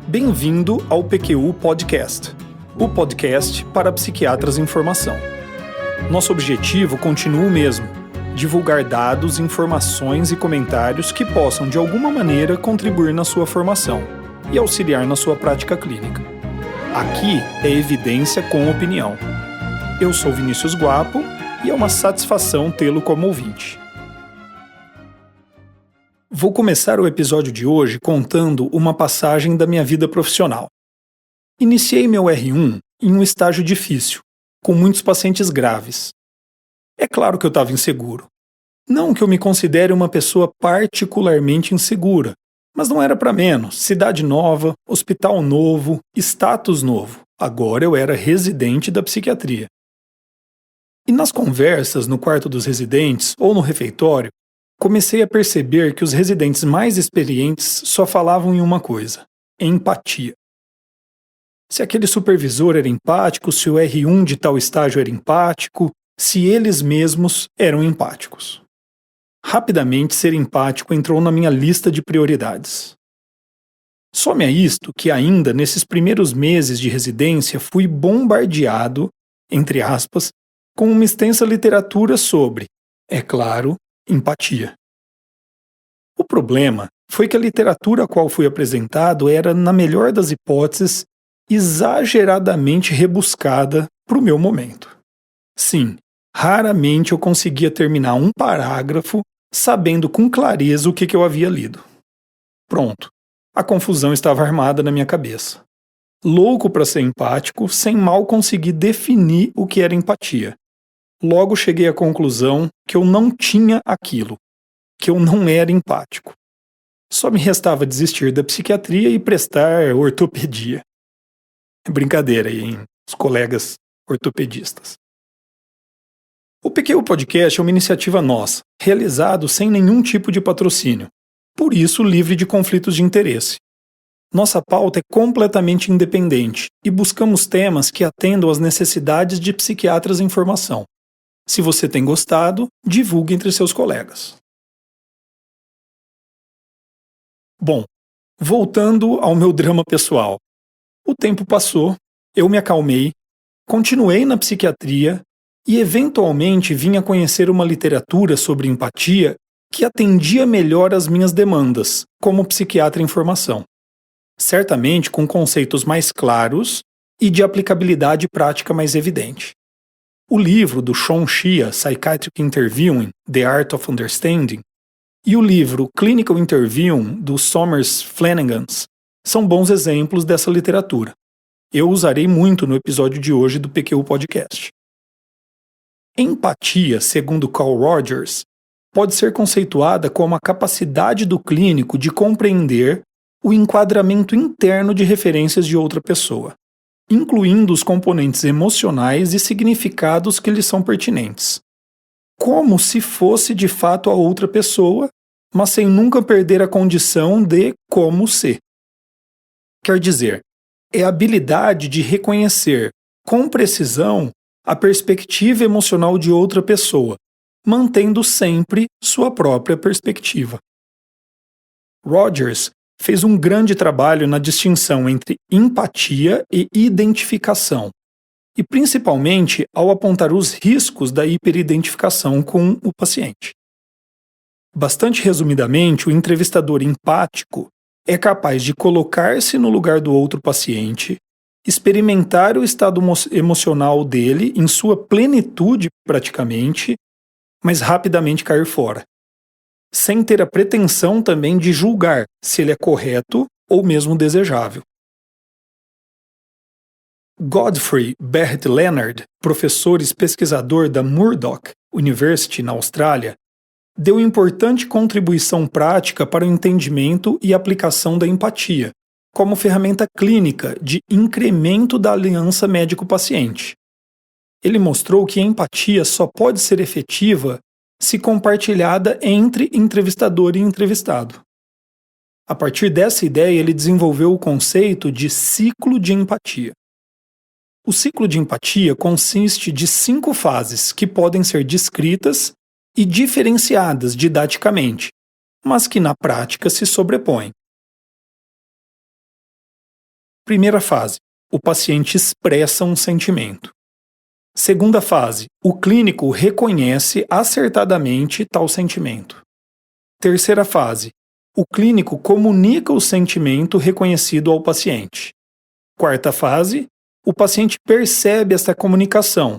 Bem-vindo ao PQU Podcast, o podcast para psiquiatras em formação. Nosso objetivo continua o mesmo: divulgar dados, informações e comentários que possam de alguma maneira contribuir na sua formação e auxiliar na sua prática clínica. Aqui é evidência com opinião. Eu sou Vinícius Guapo e é uma satisfação tê-lo como ouvinte. Vou começar o episódio de hoje contando uma passagem da minha vida profissional. Iniciei meu R1 em um estágio difícil, com muitos pacientes graves. É claro que eu estava inseguro. Não que eu me considere uma pessoa particularmente insegura, mas não era para menos. Cidade nova, hospital novo, status novo. Agora eu era residente da psiquiatria. E nas conversas no quarto dos residentes ou no refeitório, comecei a perceber que os residentes mais experientes só falavam em uma coisa: empatia. Se aquele supervisor era empático, se o R1 de tal estágio era empático, se eles mesmos eram empáticos. Rapidamente, ser empático entrou na minha lista de prioridades. Some a isto que ainda nesses primeiros meses de residência fui bombardeado, entre aspas, com uma extensa literatura sobre, é claro, empatia. O problema foi que a literatura a qual fui apresentado era, na melhor das hipóteses, exageradamente rebuscada para o meu momento. Sim, raramente eu conseguia terminar um parágrafo sabendo com clareza o que eu havia lido. Pronto, a confusão estava armada na minha cabeça. Louco para ser empático, sem mal conseguir definir o que era empatia. Logo cheguei à conclusão que eu não tinha aquilo, que eu não era empático. Só me restava desistir da psiquiatria e prestar ortopedia. Brincadeira aí, hein, os colegas ortopedistas. O PQU Podcast é uma iniciativa nossa, realizado sem nenhum tipo de patrocínio, por isso livre de conflitos de interesse. Nossa pauta é completamente independente e buscamos temas que atendam às necessidades de psiquiatras em formação. Se você tem gostado, divulgue entre seus colegas. Bom, voltando ao meu drama pessoal. O tempo passou, eu me acalmei, continuei na psiquiatria e eventualmente vim a conhecer uma literatura sobre empatia que atendia melhor às minhas demandas, como psiquiatra em formação. Certamente com conceitos mais claros e de aplicabilidade prática mais evidente. O livro do Sean Shea, Psychiatric Interviewing, The Art of Understanding, e o livro Clinical Interviewing, do Somers Flanagan, são bons exemplos dessa literatura. Eu usarei muito no episódio de hoje do PQU Podcast. Empatia, segundo Carl Rogers, pode ser conceituada como a capacidade do clínico de compreender o enquadramento interno de referências de outra pessoa, incluindo os componentes emocionais e significados que lhes são pertinentes, como se fosse de fato a outra pessoa, mas sem nunca perder a condição de como ser. Quer dizer, é a habilidade de reconhecer com precisão a perspectiva emocional de outra pessoa, mantendo sempre sua própria perspectiva. Rogers fez um grande trabalho na distinção entre empatia e identificação, e principalmente ao apontar os riscos da hiperidentificação com o paciente. Bastante resumidamente, o entrevistador empático é capaz de colocar-se no lugar do outro paciente, experimentar o estado emocional dele em sua plenitude praticamente, mas rapidamente cair fora, sem ter a pretensão também de julgar se ele é correto ou mesmo desejável. Godfrey Barrett Leonard, professor e pesquisador da Murdoch University na Austrália, deu importante contribuição prática para o entendimento e aplicação da empatia, como ferramenta clínica de incremento da aliança médico-paciente. Ele mostrou que a empatia só pode ser efetiva se compartilhada entre entrevistador e entrevistado. A partir dessa ideia, ele desenvolveu o conceito de ciclo de empatia. O ciclo de empatia consiste de 5 fases que podem ser descritas e diferenciadas didaticamente, mas que na prática se sobrepõem. Primeira fase: o paciente expressa um sentimento. Segunda fase: o clínico reconhece acertadamente tal sentimento. Terceira fase: o clínico comunica o sentimento reconhecido ao paciente. Quarta fase: o paciente percebe esta comunicação.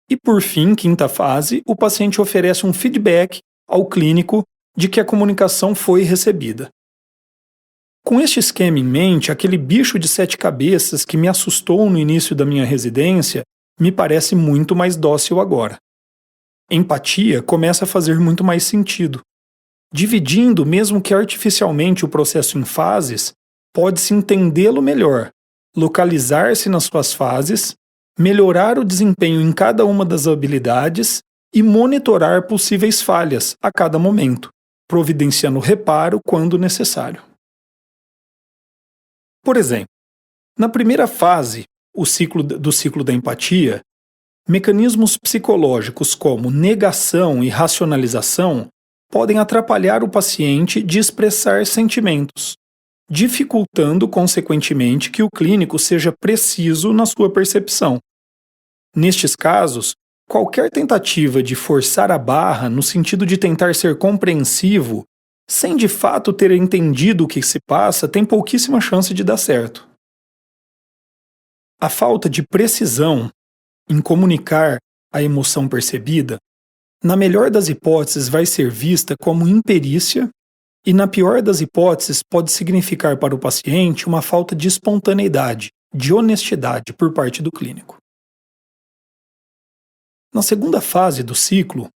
E por fim, quinta fase, o paciente oferece um feedback ao clínico de que a comunicação foi recebida. Com este esquema em mente, aquele bicho de 7 cabeças que me assustou no início da minha residência me parece muito mais dócil agora. Empatia começa a fazer muito mais sentido. Dividindo, mesmo que artificialmente, o processo em fases, pode-se entendê-lo melhor, localizar-se nas suas fases, melhorar o desempenho em cada uma das habilidades e monitorar possíveis falhas a cada momento, providenciando reparo quando necessário. Por exemplo, na primeira fase do ciclo da empatia, mecanismos psicológicos como negação e racionalização podem atrapalhar o paciente de expressar sentimentos, dificultando, consequentemente, que o clínico seja preciso na sua percepção. Nestes casos, qualquer tentativa de forçar a barra no sentido de tentar ser compreensivo, sem de fato ter entendido o que se passa, tem pouquíssima chance de dar certo. A falta de precisão em comunicar a emoção percebida, na melhor das hipóteses, vai ser vista como imperícia e, na pior das hipóteses, pode significar para o paciente uma falta de espontaneidade, de honestidade por parte do clínico. Na segunda fase do ciclo,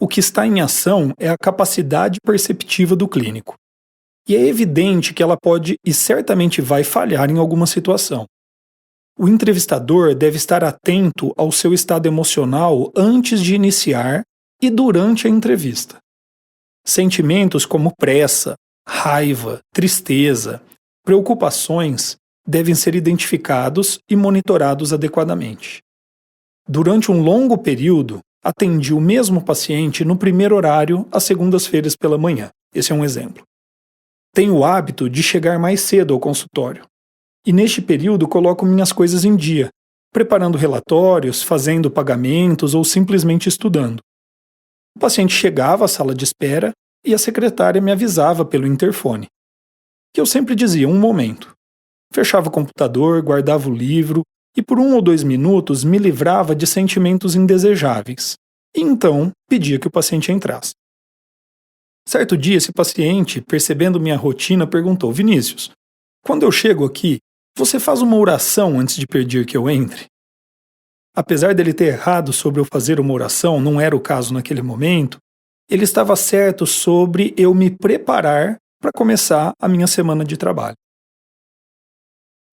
o que está em ação é a capacidade perceptiva do clínico. E é evidente que ela pode e certamente vai falhar em alguma situação. O entrevistador deve estar atento ao seu estado emocional antes de iniciar e durante a entrevista. Sentimentos como pressa, raiva, tristeza, preocupações devem ser identificados e monitorados adequadamente. Durante um longo período, atendi o mesmo paciente no primeiro horário às segundas-feiras pela manhã. Esse é um exemplo. Tenho o hábito de chegar mais cedo ao consultório. E neste período coloco minhas coisas em dia, preparando relatórios, fazendo pagamentos ou simplesmente estudando. O paciente chegava à sala de espera e a secretária me avisava pelo interfone. E eu sempre dizia: um momento. Fechava o computador, guardava o livro e por 1 ou 2 minutos me livrava de sentimentos indesejáveis. E então pedia que o paciente entrasse. Certo dia, esse paciente, percebendo minha rotina, perguntou: Vinícius, quando eu chego aqui, você faz uma oração antes de pedir que eu entre? Apesar dele ter errado sobre eu fazer uma oração, não era o caso naquele momento, ele estava certo sobre eu me preparar para começar a minha semana de trabalho.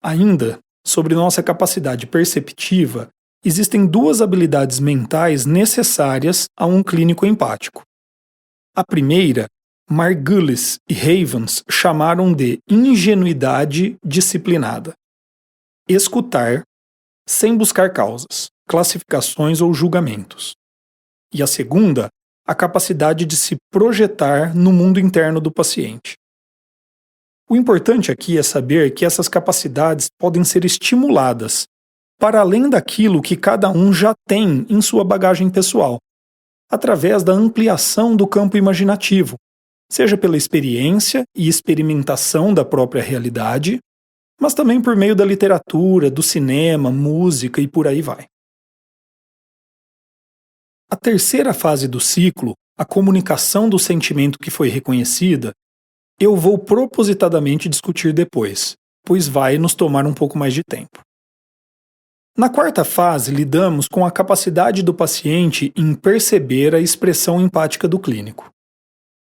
Ainda, sobre nossa capacidade perceptiva, existem 2 habilidades mentais necessárias a um clínico empático. A primeira, Margulis e Havens chamaram de ingenuidade disciplinada. Escutar, sem buscar causas, classificações ou julgamentos. E a segunda, a capacidade de se projetar no mundo interno do paciente. O importante aqui é saber que essas capacidades podem ser estimuladas para além daquilo que cada um já tem em sua bagagem pessoal, através da ampliação do campo imaginativo, seja pela experiência e experimentação da própria realidade, mas também por meio da literatura, do cinema, música e por aí vai. A terceira fase do ciclo, a comunicação do sentimento que foi reconhecida, eu vou propositadamente discutir depois, pois vai nos tomar um pouco mais de tempo. Na quarta fase, lidamos com a capacidade do paciente em perceber a expressão empática do clínico.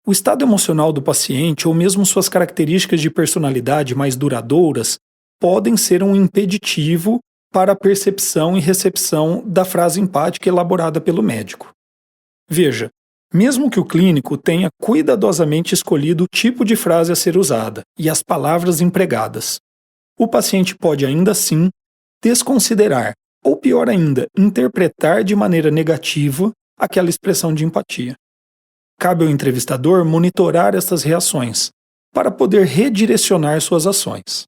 O estado emocional do paciente ou mesmo suas características de personalidade mais duradouras podem ser um impeditivo para a percepção e recepção da frase empática elaborada pelo médico. Veja, mesmo que o clínico tenha cuidadosamente escolhido o tipo de frase a ser usada e as palavras empregadas, o paciente pode ainda assim desconsiderar, ou pior ainda, interpretar de maneira negativa aquela expressão de empatia. Cabe ao entrevistador monitorar estas reações, para poder redirecionar suas ações.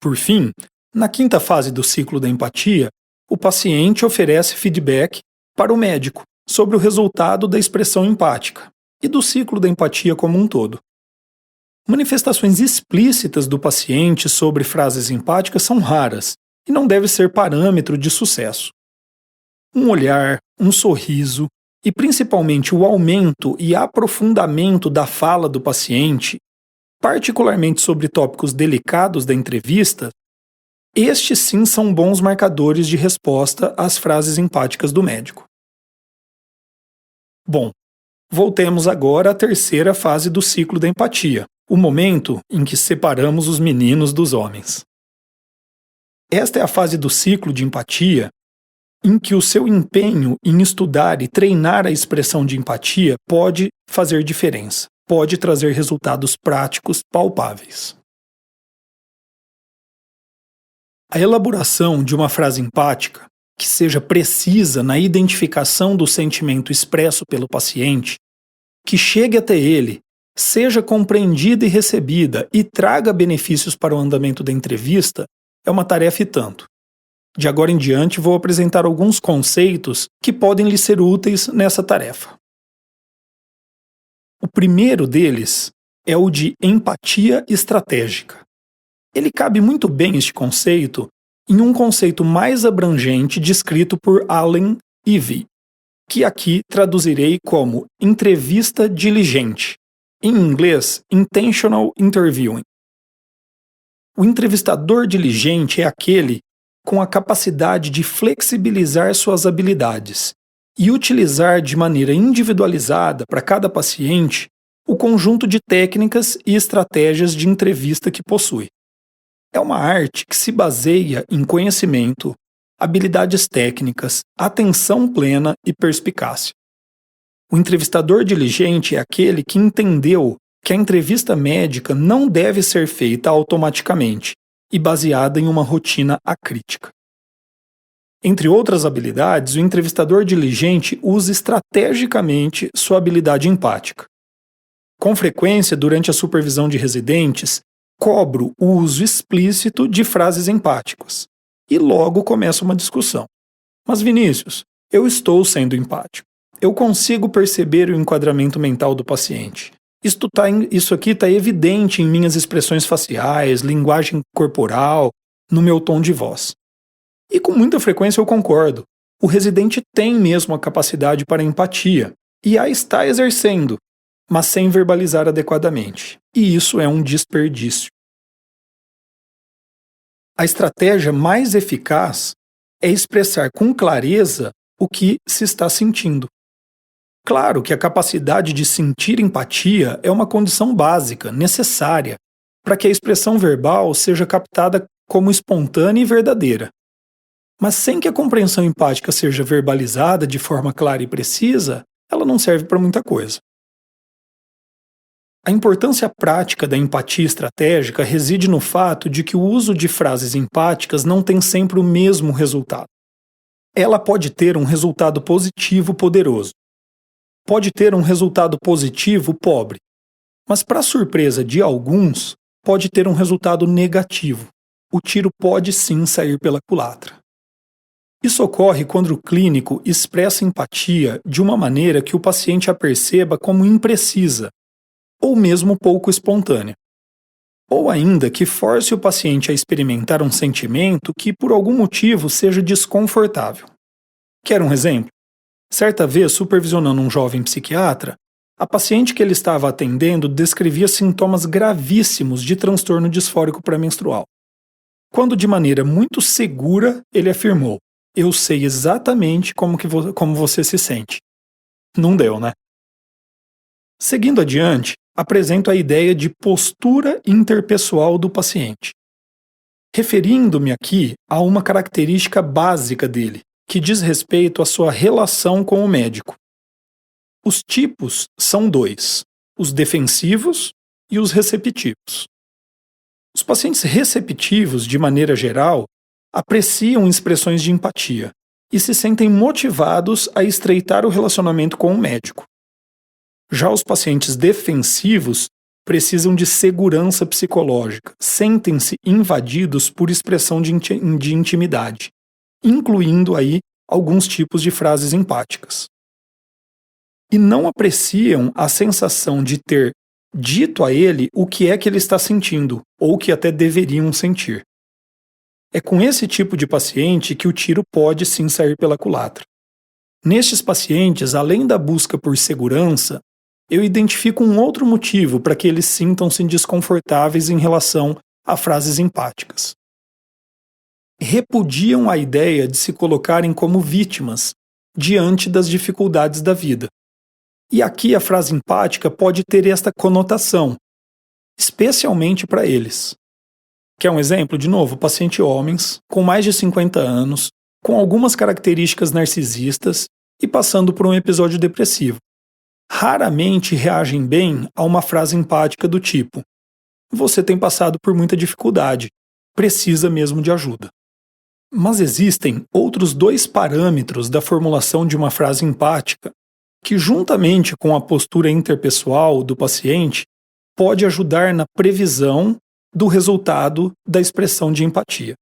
Por fim, na quinta fase do ciclo da empatia, o paciente oferece feedback para o médico sobre o resultado da expressão empática e do ciclo da empatia como um todo. Manifestações explícitas do paciente sobre frases empáticas são raras e não deve ser parâmetro de sucesso. Um olhar, um sorriso e principalmente o aumento e aprofundamento da fala do paciente, particularmente sobre tópicos delicados da entrevista, estes sim são bons marcadores de resposta às frases empáticas do médico. Bom, voltemos agora à terceira fase do ciclo da empatia, o momento em que separamos os meninos dos homens. Esta é a fase do ciclo de empatia em que o seu empenho em estudar e treinar a expressão de empatia pode fazer diferença, pode trazer resultados práticos palpáveis. A elaboração de uma frase empática, que seja precisa na identificação do sentimento expresso pelo paciente, que chegue até ele, seja compreendida e recebida e traga benefícios para o andamento da entrevista, é uma tarefa e tanto. De agora em diante, vou apresentar alguns conceitos que podem lhe ser úteis nessa tarefa. O primeiro deles é o de empatia estratégica. Ele cabe muito bem, este conceito, em um conceito mais abrangente descrito por Allen Ivey, que aqui traduzirei como entrevista diligente, em inglês, intentional interviewing. O entrevistador diligente é aquele com a capacidade de flexibilizar suas habilidades e utilizar de maneira individualizada para cada paciente o conjunto de técnicas e estratégias de entrevista que possui. É uma arte que se baseia em conhecimento, habilidades técnicas, atenção plena e perspicácia. O entrevistador diligente é aquele que entendeu que a entrevista médica não deve ser feita automaticamente e baseada em uma rotina acrítica. Entre outras habilidades, o entrevistador diligente usa estrategicamente sua habilidade empática. Com frequência, durante a supervisão de residentes, cobro o uso explícito de frases empáticas e logo começa uma discussão. Mas Vinícius, eu estou sendo empático. Eu consigo perceber o enquadramento mental do paciente. Isso aqui está evidente em minhas expressões faciais, linguagem corporal, no meu tom de voz. E com muita frequência eu concordo. O residente tem mesmo a capacidade para empatia e a está exercendo, mas sem verbalizar adequadamente. E isso é um desperdício. A estratégia mais eficaz é expressar com clareza o que se está sentindo. Claro que a capacidade de sentir empatia é uma condição básica, necessária, para que a expressão verbal seja captada como espontânea e verdadeira. Mas sem que a compreensão empática seja verbalizada de forma clara e precisa, ela não serve para muita coisa. A importância prática da empatia estratégica reside no fato de que o uso de frases empáticas não tem sempre o mesmo resultado. Ela pode ter um resultado positivo poderoso. Pode ter um resultado positivo pobre. Mas, para surpresa de alguns, pode ter um resultado negativo. O tiro pode sim sair pela culatra. Isso ocorre quando o clínico expressa empatia de uma maneira que o paciente a perceba como imprecisa, ou mesmo pouco espontânea. Ou ainda que force o paciente a experimentar um sentimento que, por algum motivo, seja desconfortável. Quer um exemplo? Certa vez, supervisionando um jovem psiquiatra, a paciente que ele estava atendendo descrevia sintomas gravíssimos de transtorno disfórico pré-menstrual. Quando, de maneira muito segura, ele afirmou: "Eu sei exatamente como você se sente." Não deu, né? Seguindo adiante, apresento a ideia de postura interpessoal do paciente. Referindo-me aqui a uma característica básica dele, que diz respeito à sua relação com o médico. Os tipos são dois: os defensivos e os receptivos. Os pacientes receptivos, de maneira geral, apreciam expressões de empatia e se sentem motivados a estreitar o relacionamento com o médico. Já os pacientes defensivos precisam de segurança psicológica, sentem-se invadidos por expressão de intimidade, incluindo aí alguns tipos de frases empáticas. E não apreciam a sensação de ter dito a ele o que é que ele está sentindo, ou que até deveriam sentir. É com esse tipo de paciente que o tiro pode sim sair pela culatra. Nestes pacientes, além da busca por segurança, eu identifico um outro motivo para que eles sintam-se desconfortáveis em relação a frases empáticas. Repudiam a ideia de se colocarem como vítimas diante das dificuldades da vida. E aqui a frase empática pode ter esta conotação, especialmente para eles. Quer um exemplo? De novo, paciente homens, com mais de 50 anos, com algumas características narcisistas e passando por um episódio depressivo. Raramente reagem bem a uma frase empática do tipo: você tem passado por muita dificuldade, precisa mesmo de ajuda. Mas existem outros 2 parâmetros da formulação de uma frase empática que, juntamente com a postura interpessoal do paciente, pode ajudar na previsão do resultado da expressão de empatia.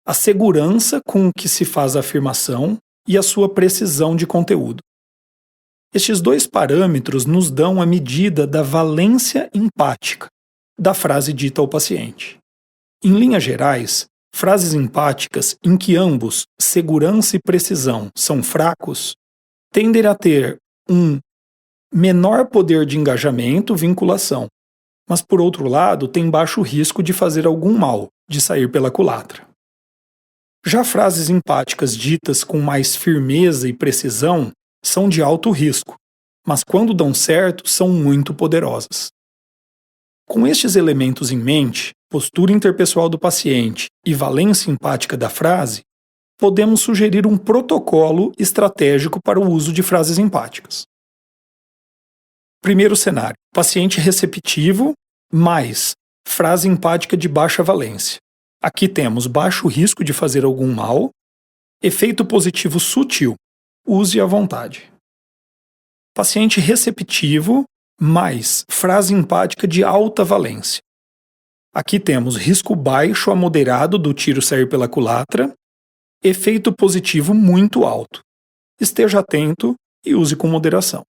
A segurança com que se faz a afirmação e a sua precisão de conteúdo. Estes 2 parâmetros nos dão a medida da valência empática da frase dita ao paciente. Em linhas gerais, frases empáticas em que ambos, segurança e precisão, são fracos, tendem a ter um menor poder de engajamento, vinculação, mas por outro lado tem baixo risco de fazer algum mal, de sair pela culatra. Já frases empáticas ditas com mais firmeza e precisão são de alto risco, mas quando dão certo, são muito poderosas. Com estes elementos em mente, postura interpessoal do paciente e valência empática da frase, podemos sugerir um protocolo estratégico para o uso de frases empáticas. Primeiro cenário: paciente receptivo mais frase empática de baixa valência. Aqui temos baixo risco de fazer algum mal, efeito positivo sutil. Use à vontade. Paciente receptivo mais frase empática de alta valência. Aqui temos risco baixo a moderado do tiro sair pela culatra, efeito positivo muito alto. Esteja atento e use com moderação.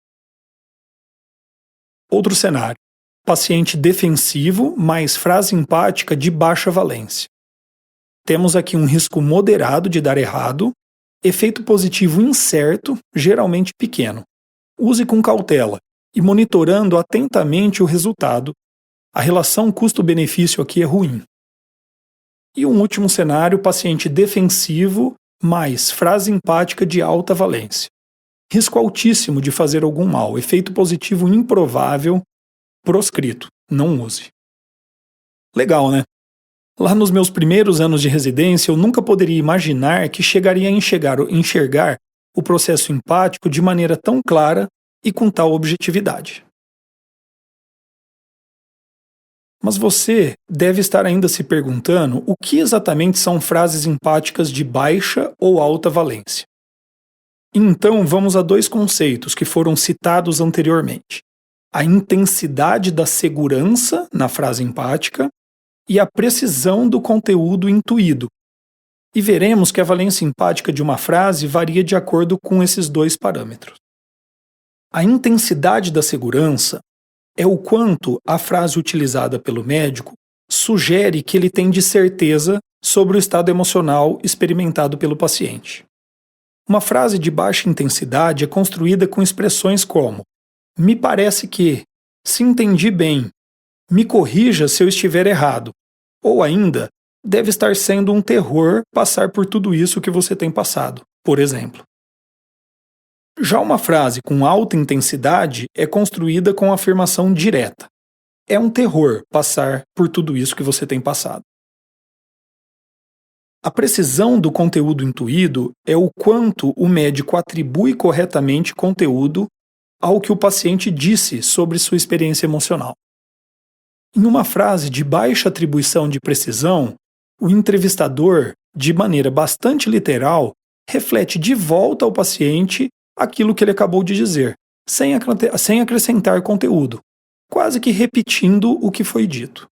Outro cenário: paciente defensivo mais frase empática de baixa valência. Temos aqui um risco moderado de dar errado, efeito positivo incerto, geralmente pequeno. Use com cautela e monitorando atentamente o resultado. A relação custo-benefício aqui é ruim. E um último cenário: paciente defensivo mais frase empática de alta valência. Risco altíssimo de fazer algum mal, efeito positivo improvável, proscrito. Não use. Legal, né? Lá nos meus primeiros anos de residência, eu nunca poderia imaginar que chegaria a enxergar o processo empático de maneira tão clara e com tal objetividade. Mas você deve estar ainda se perguntando o que exatamente são frases empáticas de baixa ou alta valência. Então vamos a 2 conceitos que foram citados anteriormente: a intensidade da segurança na frase empática e a precisão do conteúdo intuído. E veremos que a valência empática de uma frase varia de acordo com esses 2 parâmetros. A intensidade da segurança é o quanto a frase utilizada pelo médico sugere que ele tem de certeza sobre o estado emocional experimentado pelo paciente. Uma frase de baixa intensidade é construída com expressões como: me parece que, se entendi bem, me corrija se eu estiver errado, ou ainda, deve estar sendo um terror passar por tudo isso que você tem passado, por exemplo. Já uma frase com alta intensidade é construída com afirmação direta. É um terror passar por tudo isso que você tem passado. A precisão do conteúdo intuído é o quanto o médico atribui corretamente conteúdo ao que o paciente disse sobre sua experiência emocional. Em uma frase de baixa atribuição de precisão, o entrevistador, de maneira bastante literal, reflete de volta ao paciente aquilo que ele acabou de dizer, sem acrescentar conteúdo, quase que repetindo o que foi dito.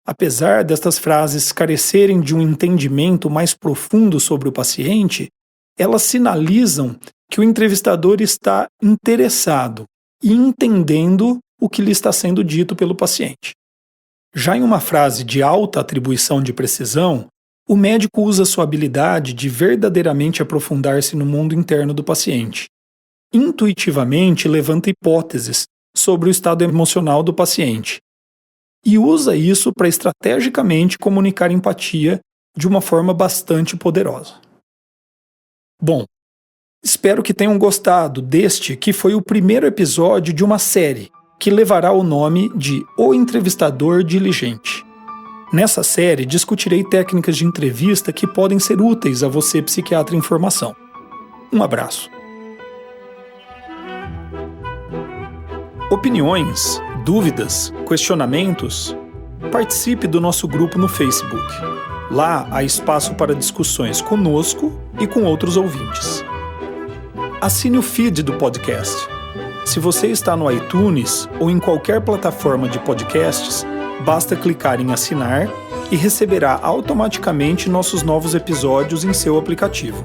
Apesar destas frases carecerem de um entendimento mais profundo sobre o paciente, elas sinalizam que o entrevistador está interessado e entendendo o que lhe está sendo dito pelo paciente. Já em uma frase de alta atribuição de precisão, o médico usa sua habilidade de verdadeiramente aprofundar-se no mundo interno do paciente. Intuitivamente levanta hipóteses sobre o estado emocional do paciente e usa isso para estrategicamente comunicar empatia de uma forma bastante poderosa. Bom, espero que tenham gostado deste que foi o primeiro episódio de uma série que levará o nome de O Entrevistador Diligente. Nessa série, discutirei técnicas de entrevista que podem ser úteis a você, psiquiatra em formação. Um abraço. Opiniões, dúvidas, questionamentos? Participe do nosso grupo no Facebook. Lá há espaço para discussões conosco e com outros ouvintes. Assine o feed do podcast. Se você está no iTunes ou em qualquer plataforma de podcasts, basta clicar em assinar e receberá automaticamente nossos novos episódios em seu aplicativo.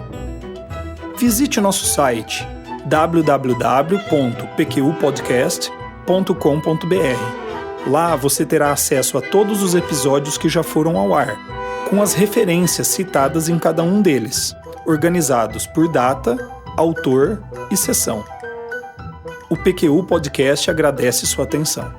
Visite nosso site www.pqpodcast.com.br. Lá você terá acesso a todos os episódios que já foram ao ar, com as referências citadas em cada um deles, organizados por data, autor e sessão. O PQU Podcast agradece sua atenção.